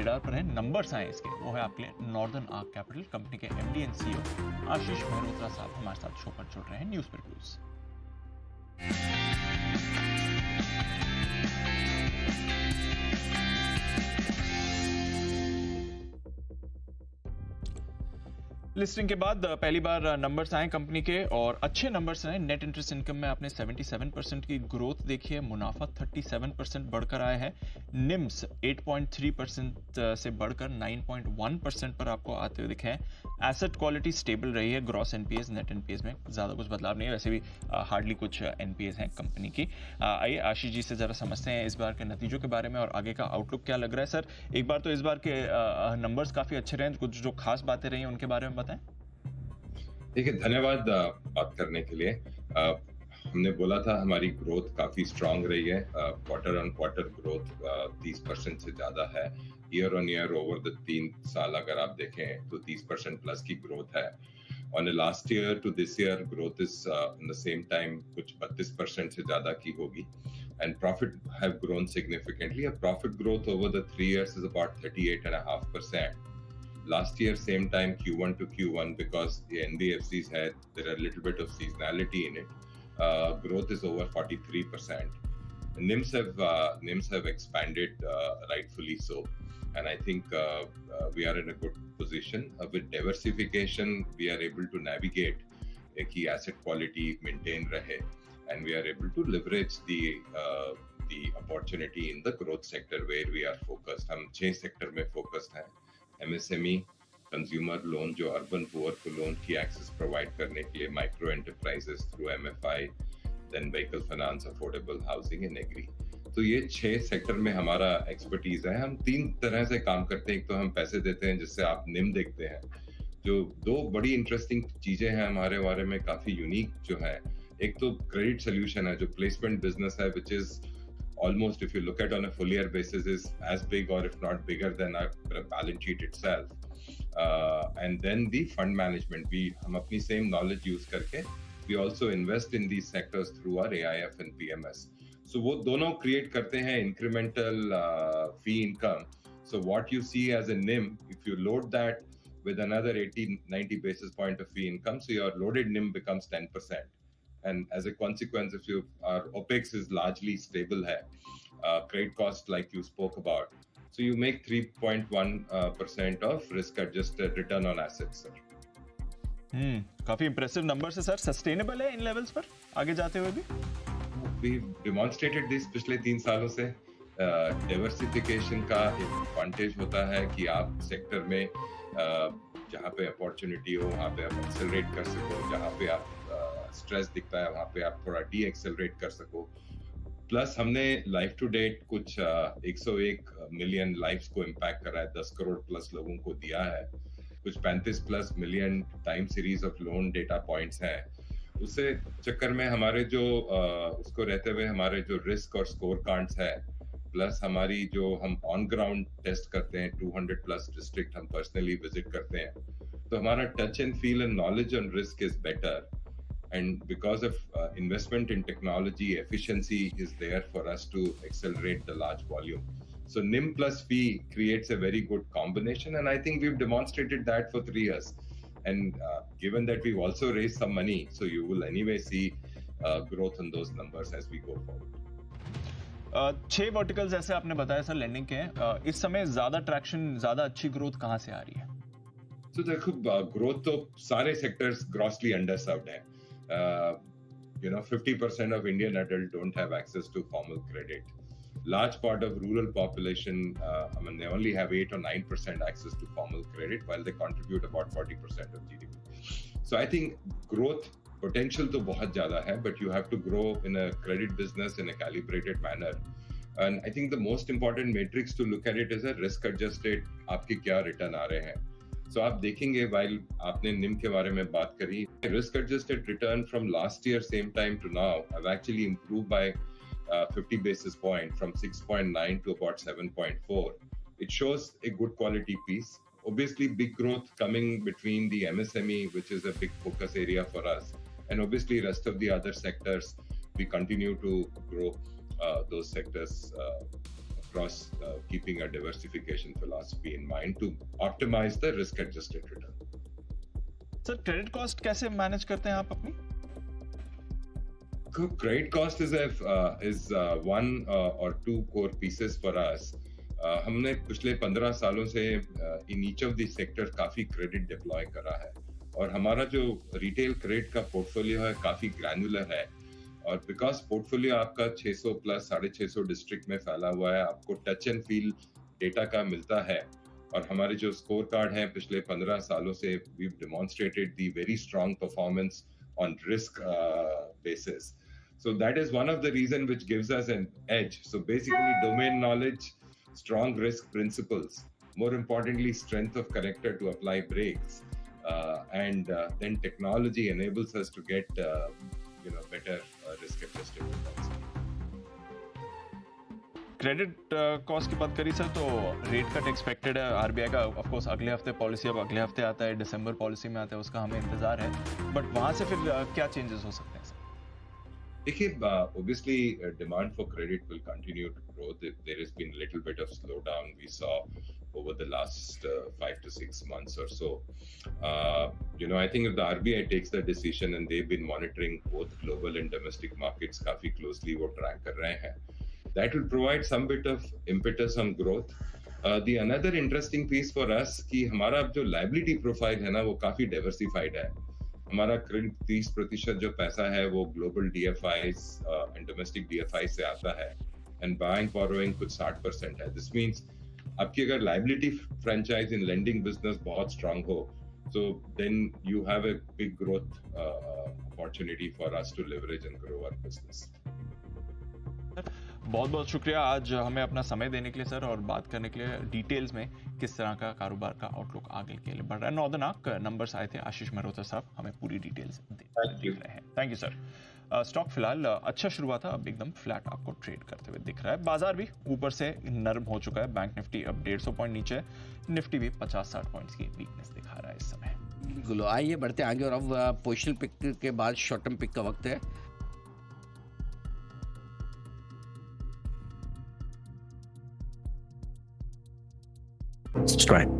Radar पर है, numbers आए इसके, वो है आपके लिए नॉर्दर्न आर्क कैपिटल कंपनी के एमडी एंड सीईओ आशीष मेहरोत्रा साहब हमारे साथ शो पर जुड़ रहे हैं न्यूज़ पर व्यूज। लिस्टिंग के बाद पहली बार नंबर्स आए कंपनी के और अच्छे नंबर्स आए। नेट इंटरेस्ट इनकम में आपने 77% की ग्रोथ देखी है, मुनाफा 37% बढ़कर आया है, निम्स 8.3% से बढ़कर 9.1% पर आपको आते हुए दिखे हैं। एसेट क्वालिटी स्टेबल रही है, ग्रॉस एनपीएस नेट एनपीएस में ज़्यादा कुछ बदलाव नहीं है, वैसे भी हार्डली कुछ एनपीएस हैं कंपनी की। आइए आशीष जी से ज़रा समझते हैं इस बार के नतीजों के बारे में और आगे का आउटलुक क्या लग रहा है। सर, एक बार तो इस बार के नंबर्स काफ़ी अच्छे रहे, कुछ जो खास बातें रही हैं उनके बारे में बताएं। देखिए, धन्यवाद बात करने के लिए। हमने बोला था हमारी ग्रोथ काफी स्ट्रांग रही है, क्वार्टर ऑन क्वार्टर ग्रोथ 30% से ज्यादा है। Year on year over the 3 साल अगर आप देखें तो 30% प्लस की ग्रोथ है। On last year to this year growth is in the same time कुछ 32% से ज्यादा की होगी। And profit have grown significantly. Profit growth over the 3 years is about 38.5%. Last year, same time, Q1 to Q1, because the NBFCs there are a little bit of seasonality in it. Growth is over 43%. NIMs have expanded rightfully so, and I think we are in a good position. With diversification, we are able to navigate कि asset quality maintain रहे, and we are able to leverage the opportunity in the growth sector where we are focused. हम 6 sector में focused हैं। MSME, consumer loan जो urban poor को loan की access provide करने के लिए, micro enterprises through MFI, then vehicle finance, affordable housing and agri. तो ये 6 सेक्टर में हमारा एक्सपर्टीज है। हम 3 तरह से काम करते हैं। एक तो हम पैसे देते हैं जिससे आप निम देखते हैं। जो 2 बड़ी इंटरेस्टिंग चीजें हैं हमारे बारे में, काफी यूनिक जो है, एक तो क्रेडिट सोल्यूशन है जो प्लेसमेंट बिजनेस है, which is almost, if you look at on a full year basis, is as big or if not bigger than our balance sheet itself. And then the fund management, हम अपनी same knowledge use करके we also invest in these sectors through our AIF and PMS. So वो दोनों create करते हैं incremental fee income. So what you see as a NIM, if you load that with another 80-90 basis point of fee income, so your loaded NIM becomes 10%. And as a consequence, our OPEX is largely stable है, credit cost like you spoke about, so you make 3.1% of risk-adjusted return on assets, sir. काफी impressive number है sir. Sustainable है इन levels पर आगे जाते हुए भी? We've demonstrated this पिछले 3 सालों से। Diversification का एक advantage होता है कि आप सेक्टर में जहाँ पे अपॉर्चुनिटी हो वहाँ पे आप एक्सेलरेट कर सको, जहाँ पे आप स्ट्रेस दिखता है वहाँ पे आप थोड़ा डी एक्सेलरेट कर सको। प्लस हमने लाइफ टू डेट कुछ 101 मिलियन लाइफ्स को इम्पैक्ट करा है, 10 करोड़ प्लस लोगों को दिया है, कुछ 35 plus million time series of loan data points हैं। उससे चक्कर में हमारे जो उसको रहते हुए हमारे जो रिस्क और स्कोर कार्ड्स है, प्लस हमारी जो हम ऑन ग्राउंड टेस्ट करते हैं, 200 प्लस डिस्ट्रिक्ट हम पर्सनली विजिट करते हैं, तो हमारा touch and feel and knowledge on risk is better. And because of investment in technology, efficiency is there for us to accelerate the large volume. So NIM plus fee creates a very good combination, and I think we've demonstrated that for 3 years. And given that we've also raised some money, so you will anyway see growth in those numbers as we go forward. 6 verticals जैसे आपने बताया sir lending के हैं, इस समय ज्यादा traction, ज्यादा अच्छी ग्रोथ कहाँ से आ रही है? तो देखो, ग्रोथ तो सारे सेक्टर्स ग्रॉसली अंडरसर्व्ड है। 50% of Indian adults don't have access to formal credit. Large part of rural population, they only have 8 or 9% access to formal credit, while they contribute about 40% of GDP. So I think growth potential तो बहुत ज़्यादा है, but you have to grow in a credit business in a calibrated manner. And I think the most important matrix to look at it is a risk-adjusted आपके क्या return आ रहे हैं। So आप देखेंगे, while आपने निम के बारे में बात करी, risk adjusted return from last year same time to now have actually improved by 50 basis point from 6.9 to about 7.4. It shows a good quality piece. Obviously big growth coming between the MSME, which is a big focus area for us, and obviously rest of the other sectors we continue to grow those sectors course, keeping a diversification philosophy in mind to optimize the risk-adjusted return. Sir credit cost कैसे manage करते हैं आप अपनी? Credit cost is one or two core pieces for us. हमने पिछले 15 सालों से in each of these sectors काफी क्रेडिट डिप्लॉय करा है और हमारा जो रिटेल क्रेडिट का पोर्टफोलियो है काफी ग्रैन्युलर है और बिकॉज पोर्टफोलियो आपका 600 प्लस 650 डिस्ट्रिक्ट में फैला हुआ है, आपको टच एंड फील डेटा का मिलता है और हमारे जो स्कोर कार्ड हैं पिछले 15 सालों से we demonstrated the very strong performance on risk basis. So that is one of the reason which gives us an edge. So basically domain knowledge, strong risk principles, more importantly strength of character to apply brakes, and then technology enables us to get better risk adjusted returns. Credit cost की बात करी sir तो rate cut expected है RBI का. Of course अगले हफ्ते policy अब अगले हफ्ते आता है, दिसंबर पॉलिसी में आता है, उसका हमें इंतजार है. बट वहां से फिर क्या चेंजेस हो सकते हैं सर? देखिए, obviously demand for credit will continue to grow. There has been a little bit of slowdown we saw over the last 5 to 6 months or so. I think if the RBI takes the decision and they've been monitoring both global and domestic markets काफी closely, वो track कर रहे हैं, that will provide some bit of impetus on growth. The another interesting piece for us कि हमारा जो liability profile है ना वो काफी diversified है. हमारा करीब 30% जो पैसा है वो global DFIs and domestic DFI से आता है एंड बैंक बोरोइंग कुछ 60% है. दिस मींस आपकी अगर लायबिलिटी फ्रेंचाइज इन लेंडिंग बिजनेस बहुत स्ट्रांग हो so then you have a big growth opportunity for us to leverage and grow our business. बहुत बहुत शुक्रिया आज हमें अपना समय देने के लिए सर और बात करने के लिए डिटेल्स में किस तरह का कारोबार का आउटलुक आगे के लिए बढ़ रहा है. नॉर्दर्न आर्क नंबर्स आए थे, आशीष मेहरोत्रा साहब हमें पूरी डिटेल्स दिख रहे हैं. Thank you sir. स्टॉक फिलहाल अच्छा शुरू हुआ था, अब एकदम फ्लैट आपको ट्रेड करते हुए दिख रहा है. बाजार भी ऊपर से नरम हो चुका है. बैंक निफ्टी अब 150 पॉइंट नीचे है, निफ्टी भी 50-60 पॉइंट्स की वीकनेस दिखा रहा है इस समय. बिल्कुल, आइए बढ़ते आगे और अब पोजिशनल पिक के बाद शॉर्ट टर्म पिक का वक्त है. Subscribe.